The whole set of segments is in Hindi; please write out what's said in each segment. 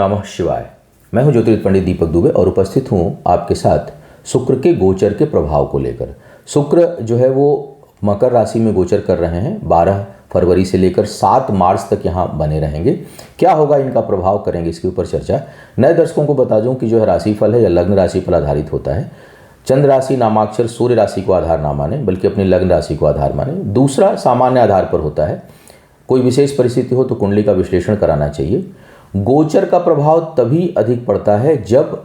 नमः शिवाय। मैं हूं ज्योतिर्विद पंडित दीपक दुबे और उपस्थित हूं आपके साथ शुक्र के गोचर के प्रभाव को लेकर। शुक्र जो है वो मकर राशि में गोचर कर रहे हैं। 12 फरवरी से लेकर 7 मार्च तक यहाँ बने रहेंगे। क्या होगा, इनका प्रभाव करेंगे, इसके ऊपर चर्चा। नए दर्शकों को बता दूं कि जो है राशिफल है या लग्न राशि पर आधारित होता है। चंद्र राशि नामाक्षर सूर्य राशि को आधार ना माने, बल्कि अपनी लग्न राशि को आधार माने। दूसरा, सामान्य आधार पर होता है। कोई विशेष परिस्थिति हो तो कुंडली का विश्लेषण कराना चाहिए। गोचर का प्रभाव तभी अधिक पड़ता है जब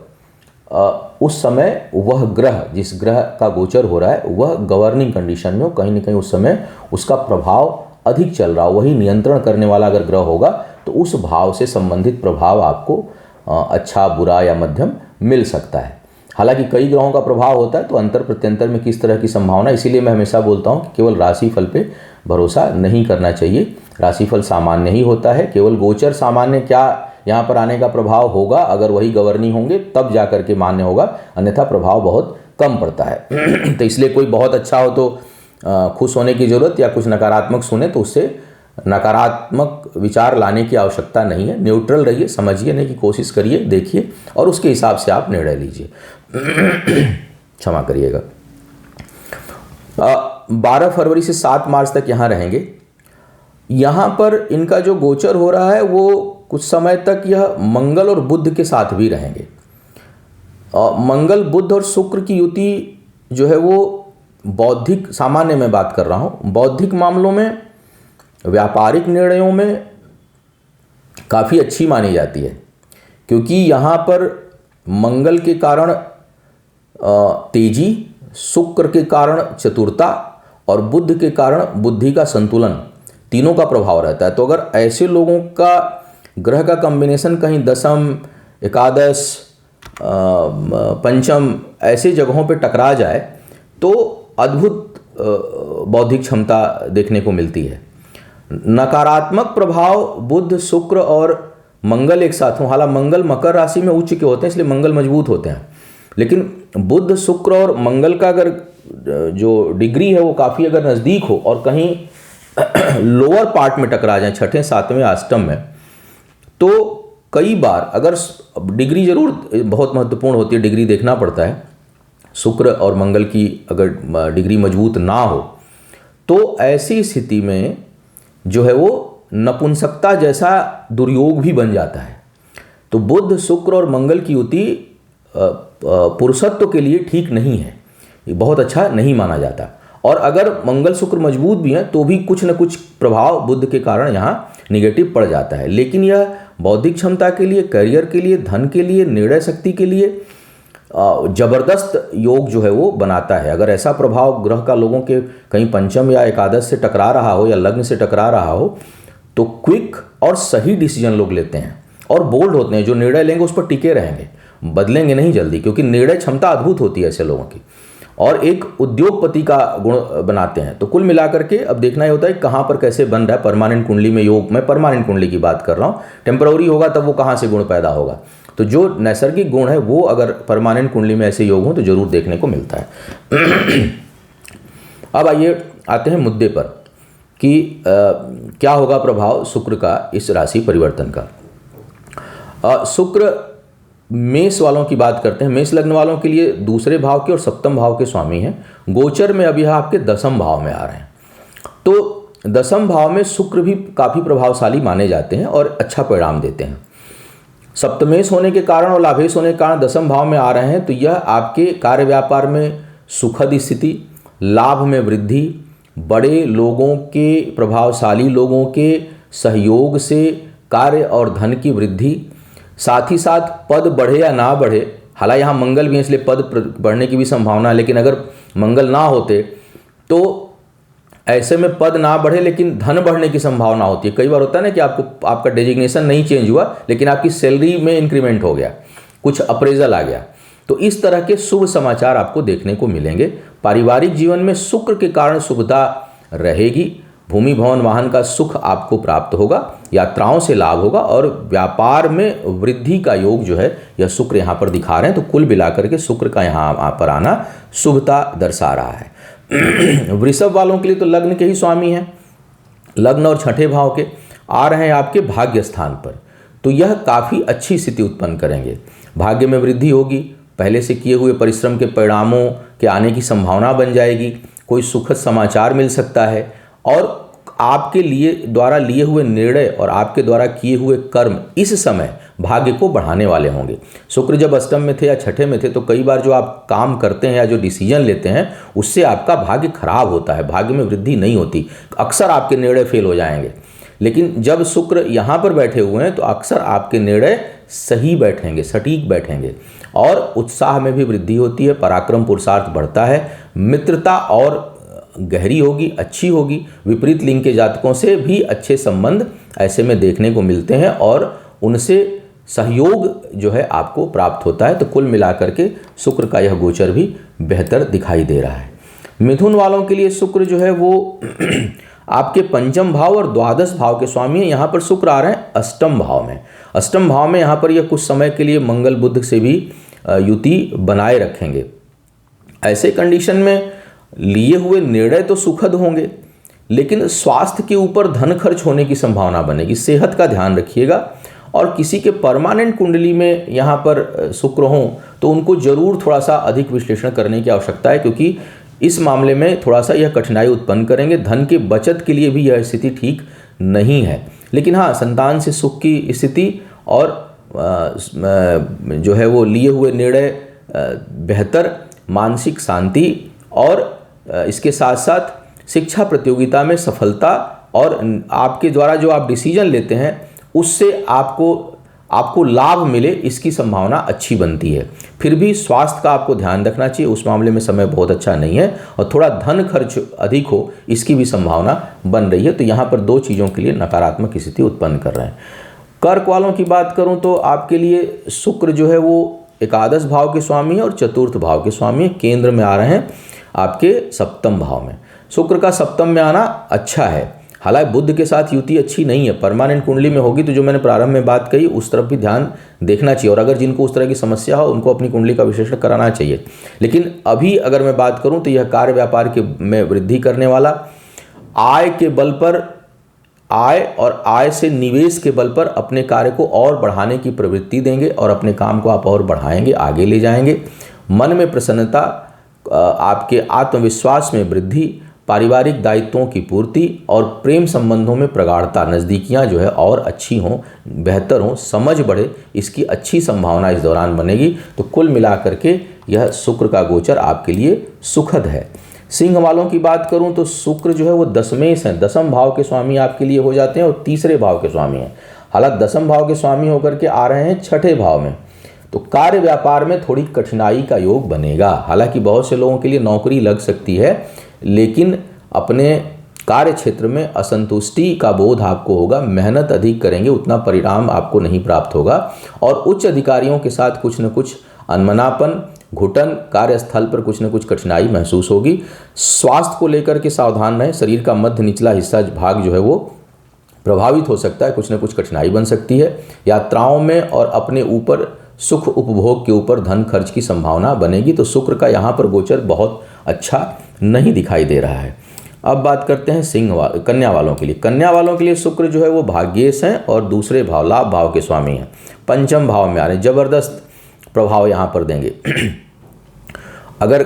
उस समय वह ग्रह, जिस ग्रह का गोचर हो रहा है, वह गवर्निंग कंडीशन में हो, कहीं ना कहीं उस समय उसका प्रभाव अधिक चल रहा हो। वही नियंत्रण करने वाला अगर ग्रह होगा तो उस भाव से संबंधित प्रभाव आपको अच्छा, बुरा या मध्यम मिल सकता है। हालांकि कई ग्रहों का प्रभाव होता है तो अंतर प्रत्यंतर में किस तरह की संभावना, इसीलिए मैं हमेशा बोलता हूं कि केवल राशिफल पे भरोसा नहीं करना चाहिए। राशिफल सामान्य ही होता है, केवल गोचर सामान्य क्या यहाँ पर आने का प्रभाव होगा, अगर वही गवर्निंग होंगे तब जा करके मान्य होगा, अन्यथा प्रभाव बहुत कम पड़ता है। तो इसलिए कोई बहुत अच्छा हो तो खुश होने की जरूरत, या कुछ नकारात्मक सुने तो उससे नकारात्मक विचार लाने की आवश्यकता नहीं है। न्यूट्रल रहिए, समझने की कोशिश करिए, देखिए और उसके हिसाब से आप निर्णय लीजिए। क्षमा करिएगा। 12 फरवरी से 7 मार्च तक यहाँ रहेंगे। यहाँ पर इनका जो गोचर हो रहा है वो कुछ समय तक यह मंगल और बुध के साथ भी रहेंगे। मंगल, बुध और शुक्र की युति जो है वो बौद्धिक, सामान्य में बात कर रहा हूँ, बौद्धिक मामलों में, व्यापारिक निर्णयों में काफ़ी अच्छी मानी जाती है। क्योंकि यहाँ पर मंगल के कारण तेजी, शुक्र के कारण चतुरता और बुध के कारण बुद्धि का संतुलन, तीनों का प्रभाव रहता है। तो अगर ऐसे लोगों का ग्रह का कॉम्बिनेशन कहीं दशम, एकादश, पंचम ऐसे जगहों पे टकरा जाए तो अद्भुत बौद्धिक क्षमता देखने को मिलती है। नकारात्मक प्रभाव बुध, शुक्र और मंगल एक साथ हो। हालांकि मंगल मकर राशि में उच्च के होते हैं, इसलिए मंगल मजबूत होते हैं, लेकिन बुध, शुक्र और मंगल का अगर जो डिग्री है वो काफ़ी अगर नज़दीक हो और कहीं लोअर पार्ट में टकरा जाए, छठे, सातवें, अष्टम में, तो कई बार, अगर डिग्री जरूर बहुत महत्वपूर्ण होती है, डिग्री देखना पड़ता है। शुक्र और मंगल की अगर डिग्री मजबूत ना हो तो ऐसी स्थिति में जो है वो नपुंसकता जैसा दुर्योग भी बन जाता है। तो बुध, शुक्र और मंगल की युति पुरुषत्व के लिए ठीक नहीं है, ये बहुत अच्छा नहीं माना जाता। और अगर मंगल शुक्र मजबूत भी हैं तो भी कुछ न कुछ प्रभाव बुध के कारण यहाँ निगेटिव पड़ जाता है। लेकिन यह बौद्धिक क्षमता के लिए, करियर के लिए, धन के लिए, निर्णय शक्ति के लिए जबरदस्त योग जो है वो बनाता है। अगर ऐसा प्रभाव ग्रह का लोगों के कहीं पंचम या एकादश से टकरा रहा हो या लग्न से टकरा रहा हो तो क्विक और सही डिसीजन लोग लेते हैं और बोल्ड होते हैं। जो निर्णय लेंगे उस पर टिके रहेंगे, बदलेंगे नहीं जल्दी, क्योंकि निर्णय क्षमता अद्भुत होती है ऐसे लोगों की, और एक उद्योगपति का गुण बनाते हैं। तो कुल मिलाकर के अब देखना ही होता है कहाँ पर कैसे बन रहा है परमानेंट कुंडली में योग। मैं परमानेंट कुंडली की बात कर रहा हूँ, टेम्पररी होगा तब वो कहाँ से गुण पैदा होगा। तो जो नैसर्गिक गुण है वो अगर परमानेंट कुंडली में ऐसे योग हो तो जरूर देखने को मिलता है। अब आइए आते हैं मुद्दे पर कि क्या होगा प्रभाव शुक्र का इस राशि परिवर्तन का। शुक्र मेष वालों की बात करते हैं। मेष लग्न वालों के लिए दूसरे भाव के और सप्तम भाव के स्वामी हैं। गोचर में अभी आपके दसम भाव में आ रहे हैं। तो दसम भाव में शुक्र भी काफ़ी प्रभावशाली माने जाते हैं और अच्छा परिणाम देते हैं। सप्तमेश होने के कारण और लाभेश होने के कारण दसम भाव में आ रहे हैं, तो यह आपके कार्य व्यापार में सुखद स्थिति, लाभ में वृद्धि, बड़े लोगों के, प्रभावशाली लोगों के सहयोग से कार्य और धन की वृद्धि, साथ ही साथ पद बढ़े या ना बढ़े। हालांकि यहाँ मंगल भी है इसलिए पद बढ़ने की भी संभावना है, लेकिन अगर मंगल ना होते तो ऐसे में पद ना बढ़े लेकिन धन बढ़ने की संभावना होती है। कई बार होता है ना कि आपका डेजिग्नेशन नहीं चेंज हुआ लेकिन आपकी सैलरी में इंक्रीमेंट हो गया, कुछ अप्रेजल आ गया। तो इस तरह के शुभ समाचार आपको देखने को मिलेंगे। पारिवारिक जीवन में शुक्र के कारण शुभता रहेगी। भूमि, भवन, वाहन का सुख आपको प्राप्त होगा, यात्राओं से लाभ होगा और व्यापार में वृद्धि का योग जो है यह शुक्र यहाँ पर दिखा रहे हैं। तो कुल मिलाकर के शुक्र का यहाँ पर आना शुभता दर्शा रहा है। वृषभ वालों के लिए तो लग्न के ही स्वामी हैं, लग्न और छठे भाव के आ रहे हैं आपके भाग्य स्थान पर। तो यह काफ़ी अच्छी स्थिति उत्पन्न करेंगे। भाग्य में वृद्धि होगी, पहले से किए हुए परिश्रम के परिणामों के आने की संभावना बन जाएगी, कोई सुखद समाचार मिल सकता है और आपके द्वारा लिए हुए निर्णय और आपके द्वारा किए हुए कर्म इस समय भाग्य को बढ़ाने वाले होंगे। शुक्र जब अष्टम में थे या छठे में थे तो कई बार जो आप काम करते हैं या जो डिसीजन लेते हैं उससे आपका भाग्य खराब होता है, भाग्य में वृद्धि नहीं होती, अक्सर आपके निर्णय फेल हो जाएंगे। लेकिन जब शुक्र यहाँ पर बैठे हुए हैं तो अक्सर आपके निर्णय सही बैठेंगे, सटीक बैठेंगे और उत्साह में भी वृद्धि होती है, पराक्रम पुरुषार्थ बढ़ता है, मित्रता और गहरी होगी, अच्छी होगी। विपरीत लिंग के जातकों से भी अच्छे संबंध ऐसे में देखने को मिलते हैं और उनसे सहयोग जो है आपको प्राप्त होता है। तो कुल मिलाकर के शुक्र का यह गोचर भी बेहतर दिखाई दे रहा है। मिथुन वालों के लिए शुक्र जो है वो आपके पंचम भाव और द्वादश भाव के स्वामी हैं। यहाँ पर शुक्र आ रहे हैं अष्टम भाव में। अष्टम भाव में यहाँ पर यह कुछ समय के लिए मंगल बुध से भी युति बनाए रखेंगे। ऐसे कंडीशन में लिए हुए निर्णय तो सुखद होंगे, लेकिन स्वास्थ्य के ऊपर धन खर्च होने की संभावना बनेगी। सेहत का ध्यान रखिएगा और किसी के परमानेंट कुंडली में यहाँ पर शुक्र हों तो उनको जरूर थोड़ा सा अधिक विश्लेषण करने की आवश्यकता है, क्योंकि इस मामले में थोड़ा सा यह कठिनाई उत्पन्न करेंगे। धन के बचत के लिए भी यह स्थिति ठीक नहीं है। लेकिन हाँ, संतान से सुख की स्थिति और जो है वो लिए हुए निर्णय, बेहतर मानसिक शांति और इसके साथ साथ शिक्षा प्रतियोगिता में सफलता और आपके द्वारा जो आप डिसीजन लेते हैं उससे आपको लाभ मिले, इसकी संभावना अच्छी बनती है। फिर भी स्वास्थ्य का आपको ध्यान रखना चाहिए, उस मामले में समय बहुत अच्छा नहीं है और थोड़ा धन खर्च अधिक हो इसकी भी संभावना बन रही है। तो यहाँ पर दो चीज़ों के लिए नकारात्मक स्थिति उत्पन्न कर रहे हैं। कर्क वालों की बात करूँ तो आपके लिए शुक्र जो है वो एकादश भाव के स्वामी है और चतुर्थ भाव के स्वामी है। केंद्र में आ रहे हैं आपके सप्तम भाव में। शुक्र का सप्तम में आना अच्छा है, हालांकि बुध के साथ युति अच्छी नहीं है। परमानेंट कुंडली में होगी तो जो मैंने प्रारंभ में बात कही उस तरफ भी ध्यान देखना चाहिए और अगर जिनको उस तरह की समस्या हो उनको अपनी कुंडली का विश्लेषण कराना चाहिए। लेकिन अभी अगर मैं बात करूं तो यह कार्य व्यापार में वृद्धि करने वाला, आय के बल पर, आय और आय से निवेश के बल पर अपने कार्य को और बढ़ाने की प्रवृत्ति देंगे और अपने काम को आप और बढ़ाएंगे, आगे ले जाएंगे। मन में प्रसन्नता, आपके आत्मविश्वास में वृद्धि, पारिवारिक दायित्वों की पूर्ति और प्रेम संबंधों में प्रगाढ़ता, नज़दीकियाँ जो है और अच्छी हों, बेहतर हों, समझ बढ़े, इसकी अच्छी संभावना इस दौरान बनेगी। तो कुल मिलाकर के यह शुक्र का गोचर आपके लिए सुखद है। सिंह वालों की बात करूं तो शुक्र जो है वो दशमेश हैं, दसम भाव के स्वामी आपके लिए हो जाते हैं और तीसरे भाव के स्वामी हैं। हालांकि दसम भाव के स्वामी होकर के आ रहे हैं छठे भाव में, तो कार्य व्यापार में थोड़ी कठिनाई का योग बनेगा। हालांकि बहुत से लोगों के लिए नौकरी लग सकती है, लेकिन अपने कार्य क्षेत्र में असंतुष्टि का बोध आपको होगा। मेहनत अधिक करेंगे उतना परिणाम आपको नहीं प्राप्त होगा और उच्च अधिकारियों के साथ कुछ न कुछ अनमनापन, घुटन, कार्यस्थल पर कुछ न कुछ कठिनाई महसूस होगी। स्वास्थ्य को लेकर के सावधान रहें। शरीर का मध्य निचला हिस्सा भाग जो है वो प्रभावित हो सकता है, कुछ न कुछ कठिनाई बन सकती है। यात्राओं में और अपने ऊपर सुख उपभोग के ऊपर धन खर्च की संभावना बनेगी। तो शुक्र का यहाँ पर गोचर बहुत अच्छा नहीं दिखाई दे रहा है। अब बात करते हैं कन्या वालों के लिए। कन्या वालों के लिए शुक्र जो है वो भाग्येश हैं और दूसरे भाव, लाभ भाव के स्वामी हैं। पंचम भाव में आ रहे हैं, जबरदस्त प्रभाव यहाँ पर देंगे। अगर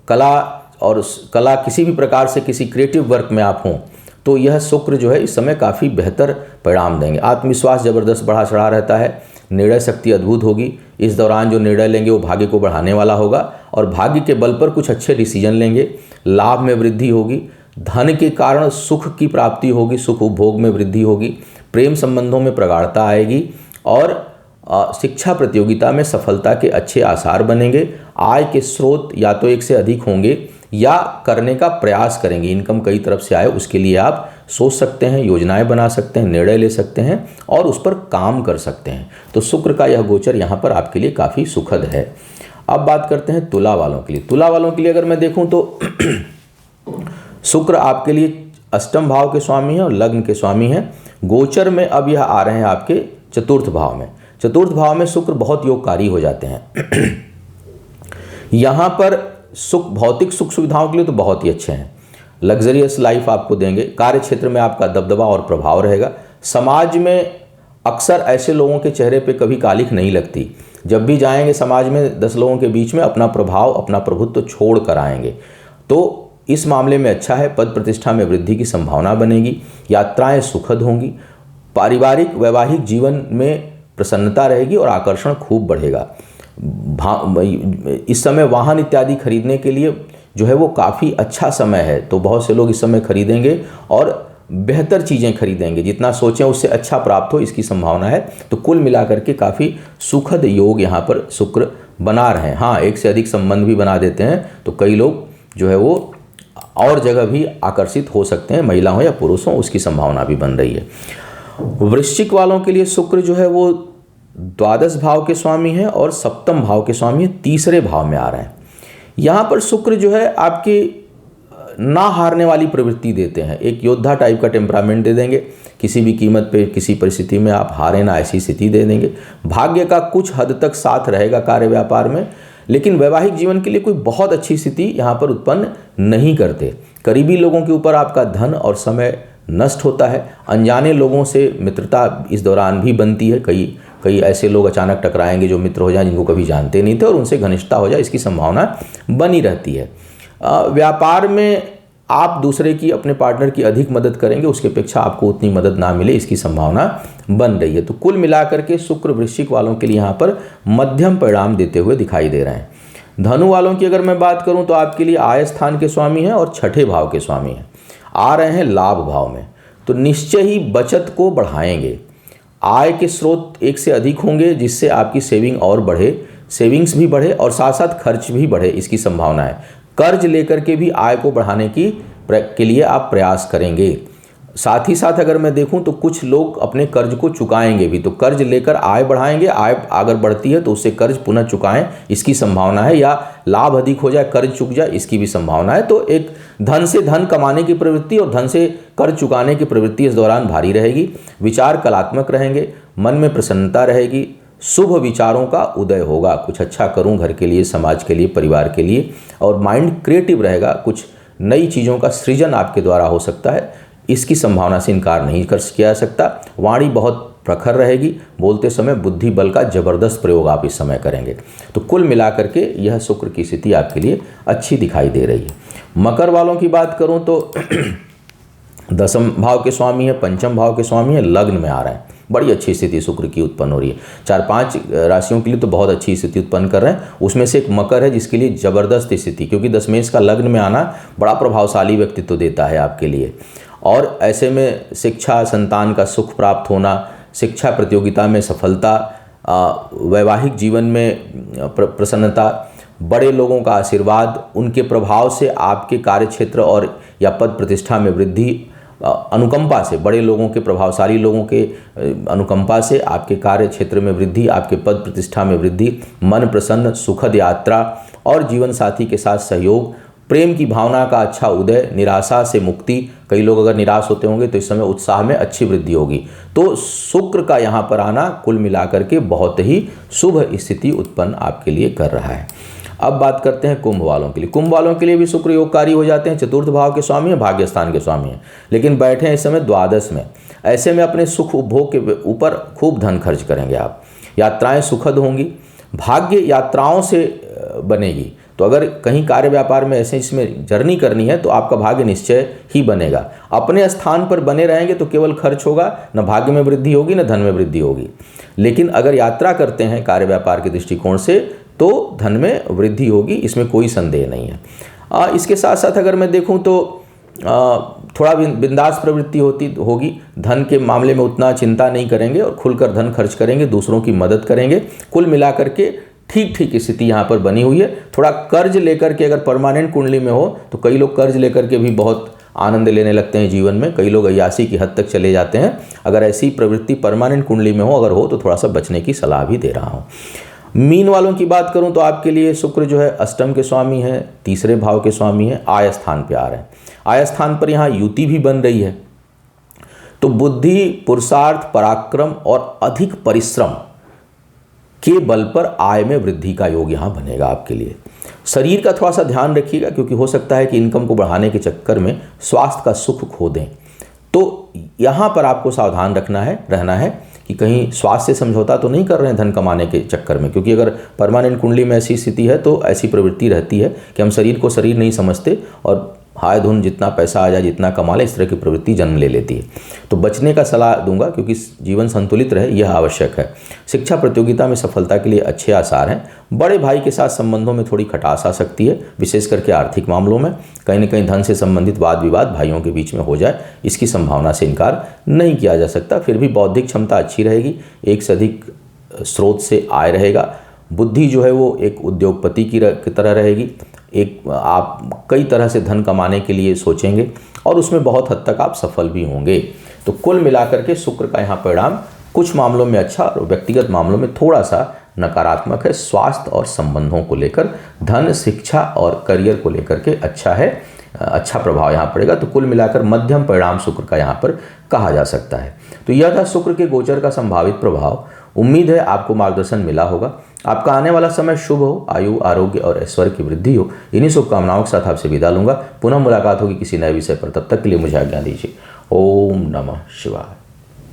कला किसी भी प्रकार से किसी क्रिएटिव वर्क में आप हों तो यह शुक्र जो है इस समय काफ़ी बेहतर परिणाम देंगे। आत्मविश्वास जबरदस्त बढ़ा चढ़ा रहता है, निर्णय शक्ति अद्भुत होगी। इस दौरान जो निर्णय लेंगे वो भाग्य को बढ़ाने वाला होगा और भाग्य के बल पर कुछ अच्छे डिसीजन लेंगे। लाभ में वृद्धि होगी, धन के कारण सुख की प्राप्ति होगी, सुख उपभोग में वृद्धि होगी, प्रेम संबंधों में प्रगाढ़ता आएगी और शिक्षा प्रतियोगिता में सफलता के अच्छे आसार बनेंगे। आय के स्रोत या तो एक से अधिक होंगे या करने का प्रयास करेंगे। इनकम कई तरफ से आए उसके लिए आप सोच सकते हैं, योजनाएं बना सकते हैं, निर्णय ले सकते हैं और उस पर काम कर सकते हैं। तो शुक्र का यह गोचर यहाँ पर आपके लिए काफ़ी सुखद है। अब बात करते हैं तुला वालों के लिए। तुला वालों के लिए अगर मैं देखूँ तो शुक्र आपके लिए अष्टम भाव के स्वामी हैं और लग्न के स्वामी हैं। गोचर में अब यह आ रहे हैं आपके चतुर्थ भाव में। चतुर्थ भाव में शुक्र बहुत योगकारी हो जाते हैं। यहाँ पर भौतिक सुख सुविधाओं के लिए तो बहुत ही अच्छे हैं, लग्जरियस लाइफ आपको देंगे। कार्य क्षेत्र में आपका दबदबा और प्रभाव रहेगा। समाज में अक्सर ऐसे लोगों के चेहरे पे कभी कालिख नहीं लगती। जब भी जाएंगे समाज में 10 लोगों के बीच में अपना प्रभाव, अपना प्रभुत्व छोड़ कर आएंगे। तो इस मामले में अच्छा है, पद प्रतिष्ठा में वृद्धि की संभावना बनेगी, यात्राएं सुखद होंगी, पारिवारिक वैवाहिक जीवन में प्रसन्नता रहेगी और आकर्षण खूब बढ़ेगा। इस समय वाहन इत्यादि खरीदने के लिए जो है वो काफ़ी अच्छा समय है, तो बहुत से लोग इस समय खरीदेंगे और बेहतर चीज़ें खरीदेंगे, जितना सोचें उससे अच्छा प्राप्त हो, इसकी संभावना है। तो कुल मिलाकर के काफ़ी सुखद योग यहाँ पर शुक्र बना रहे हैं। हाँ, एक से अधिक संबंध भी बना देते हैं, तो कई लोग जो है वो और जगह भी आकर्षित हो सकते हैं, महिला हो या पुरुष हो, उसकी संभावना भी बन रही है। वृश्चिक वालों के लिए शुक्र जो है वो द्वादश भाव के स्वामी हैं और सप्तम भाव के स्वामी हैं, तीसरे भाव में आ रहे हैं। यहाँ पर शुक्र जो है आपकी ना हारने वाली प्रवृत्ति देते हैं, एक योद्धा टाइप का टेम्परामेंट दे देंगे, किसी भी कीमत पे किसी परिस्थिति में आप हारे ना, ऐसी स्थिति दे देंगे। भाग्य का कुछ हद तक साथ रहेगा कार्य व्यापार में, लेकिन वैवाहिक जीवन के लिए कोई बहुत अच्छी स्थिति यहाँ पर उत्पन्न नहीं करते। करीबी लोगों के ऊपर आपका धन और समय नष्ट होता है। अनजाने लोगों से मित्रता इस दौरान भी बनती है, कई ऐसे लोग अचानक टकराएंगे जो मित्र हो जाएं जिनको कभी जानते नहीं थे और उनसे घनिष्ठता हो जाए, इसकी संभावना बनी रहती है। व्यापार में आप दूसरे की, अपने पार्टनर की अधिक मदद करेंगे, उसकी अपेक्षा आपको उतनी मदद ना मिले, इसकी संभावना बन रही है। तो कुल मिलाकर के शुक्र वृश्चिक वालों के लिए यहाँ पर मध्यम परिणाम देते हुए दिखाई दे रहे हैं। धनु वालों की अगर मैं बात करूँ तो आपके लिए आय स्थान के स्वामी हैं और छठे भाव के स्वामी हैं, आ रहे हैं लाभ भाव में, तो निश्चय ही बचत को बढ़ाएंगे। आय के स्रोत एक से अधिक होंगे, जिससे आपकी सेविंग और बढ़े, सेविंग्स भी बढ़े और साथ साथ खर्च भी बढ़े, इसकी संभावना है। कर्ज लेकर के भी आय को बढ़ाने के लिए आप प्रयास करेंगे। साथ ही साथ अगर मैं देखूं तो कुछ लोग अपने कर्ज को चुकाएंगे भी, तो कर्ज लेकर आय बढ़ाएंगे, आय अगर बढ़ती है तो उससे कर्ज पुनः चुकाएं, इसकी संभावना है, या लाभ अधिक हो जाए, कर्ज चुक जाए, इसकी भी संभावना है। तो एक धन से धन कमाने की प्रवृत्ति और धन से कर्ज चुकाने की प्रवृत्ति इस दौरान भारी रहेगी। विचार कलात्मक रहेंगे, मन में प्रसन्नता रहेगी, शुभ विचारों का उदय होगा, कुछ अच्छा करूं घर के लिए, समाज के लिए, परिवार के लिए, और माइंड क्रिएटिव रहेगा, कुछ नई चीज़ों का सृजन आपके द्वारा हो सकता है, इसकी संभावना से इनकार नहीं कर किया जा सकता। वाणी बहुत प्रखर रहेगी, बोलते समय बुद्धि बल का जबरदस्त प्रयोग आप इस समय करेंगे। तो कुल मिलाकर के यह शुक्र की स्थिति आपके लिए अच्छी दिखाई दे रही है। मकर वालों की बात करूं तो दसम भाव के स्वामी है, पंचम भाव के स्वामी है, लग्न में आ रहे हैं, बड़ी अच्छी स्थिति शुक्र की उत्पन्न हो रही है। 4-5 राशियों के लिए तो बहुत अच्छी स्थिति उत्पन्न कर रहे हैं, उसमें से एक मकर है जिसके लिए जबरदस्त स्थिति, क्योंकि दशमेश का लग्न में आना बड़ा प्रभावशाली व्यक्तित्व देता है आपके लिए। और ऐसे में शिक्षा, संतान का सुख प्राप्त होना, शिक्षा प्रतियोगिता में सफलता, वैवाहिक जीवन में प्रसन्नता, बड़े लोगों का आशीर्वाद, उनके प्रभाव से आपके कार्यक्षेत्र और या पद प्रतिष्ठा में वृद्धि, अनुकंपा से, बड़े लोगों के, प्रभावशाली लोगों के अनुकंपा से आपके कार्य क्षेत्र में वृद्धि, आपके पद प्रतिष्ठा में वृद्धि, मन प्रसन्न, सुखद यात्रा और जीवन साथी के साथ सहयोग, प्रेम की भावना का अच्छा उदय, निराशा से मुक्ति, कई लोग अगर निराश होते होंगे तो इस समय उत्साह में अच्छी वृद्धि होगी। तो शुक्र का यहाँ पर आना कुल मिलाकर के बहुत ही शुभ स्थिति उत्पन्न आपके लिए कर रहा है। अब बात करते हैं कुंभ वालों के लिए। कुंभ वालों के लिए भी शुक्र योगकारी हो जाते हैं, चतुर्थ भाव के स्वामी हैं, भाग्य स्थान के स्वामी हैं, लेकिन बैठे हैं इस समय द्वादश में। ऐसे में अपने सुख उपभोग के ऊपर खूब धन खर्च करेंगे आप, यात्राएं सुखद होंगी, भाग्य यात्राओं से बनेगी। तो अगर कहीं कार्य व्यापार में ऐसे इसमें जर्नी करनी है तो आपका भाग्य निश्चय ही बनेगा। अपने स्थान पर बने रहेंगे तो केवल खर्च होगा, न भाग्य में वृद्धि होगी न धन में वृद्धि होगी। लेकिन अगर यात्रा करते हैं कार्य व्यापार के दृष्टिकोण से तो धन में वृद्धि होगी, इसमें कोई संदेह नहीं है। इसके साथ साथ अगर मैं देखूं तो थोड़ा बिंदास प्रवृत्ति होगी, धन के मामले में उतना चिंता नहीं करेंगे और खुलकर धन खर्च करेंगे, दूसरों की मदद करेंगे। कुल मिलाकर के ठीक स्थिति यहाँ पर बनी हुई है। थोड़ा कर्ज लेकर के अगर परमानेंट कुंडली में हो तो कई लोग कर्ज लेकर के भी बहुत आनंद लेने लगते हैं जीवन में, कई लोग अय्यासी की हद तक चले जाते हैं। अगर ऐसी प्रवृत्ति परमानेंट कुंडली में हो अगर हो तो थोड़ा सा बचने की सलाह भी दे रहा हूँ। मीन वालों की बात करूं तो आपके लिए शुक्र जो है अष्टम के स्वामी है, तीसरे भाव के स्वामी है, आय स्थान पे आ रहे हैं। आय स्थान पर यहाँ युति भी बन रही है, तो बुद्धि, पुरुषार्थ, पराक्रम और अधिक परिश्रम के बल पर आय में वृद्धि का योग यहाँ बनेगा आपके लिए। शरीर का थोड़ा सा ध्यान रखिएगा, क्योंकि हो सकता है कि इनकम को बढ़ाने के चक्कर में स्वास्थ्य का सुख खो दें। तो यहाँ पर आपको सावधान रहना है कि कहीं स्वास्थ्य से समझौता तो नहीं कर रहे हैं धन कमाने के चक्कर में, क्योंकि अगर परमानेंट कुंडली में ऐसी स्थिति है तो ऐसी प्रवृत्ति रहती है कि हम शरीर को शरीर नहीं समझते और हाय धुन जितना पैसा आ जाए जितना कमा ले, इस तरह की प्रवृत्ति जन्म ले लेती है। तो बचने का सलाह दूंगा, क्योंकि जीवन संतुलित रहे यह आवश्यक है। शिक्षा प्रतियोगिता में सफलता के लिए अच्छे आसार हैं। बड़े भाई के साथ संबंधों में थोड़ी खटास आ सकती है, विशेष करके आर्थिक मामलों में। कहीं न कहीं धन से संबंधित वाद विवाद भाइयों के बीच में हो जाए, इसकी संभावना से इनकार नहीं किया जा सकता। फिर भी बौद्धिक क्षमता अच्छी रहेगी, एक से अधिक स्रोत से आय रहेगा। बुद्धि जो है वो एक उद्योगपति की तरह रहेगी। आप कई तरह से धन कमाने के लिए सोचेंगे और उसमें बहुत हद तक आप सफल भी होंगे। तो कुल मिलाकर के शुक्र का यहाँ परिणाम कुछ मामलों में अच्छा और व्यक्तिगत मामलों में थोड़ा सा नकारात्मक है। स्वास्थ्य और संबंधों को लेकर, धन, शिक्षा और करियर को लेकर के अच्छा है, अच्छा प्रभाव यहाँ पड़ेगा। तो कुल मिलाकर मध्यम परिणाम शुक्र का यहाँ पर कहा जा सकता है। तो यह था शुक्र के गोचर का संभावित प्रभाव। उम्मीद है आपको मार्गदर्शन मिला होगा। आपका आने वाला समय शुभ हो, आयु, आरोग्य और ऐश्वर्य की वृद्धि हो। इन्हीं शुभकामनाओं के साथ आपसे विदा लूंगा। पुनः मुलाकात होगी किसी नए विषय पर। तब तक के लिए मुझे आज्ञा दीजिए। ओम नमः शिवाय।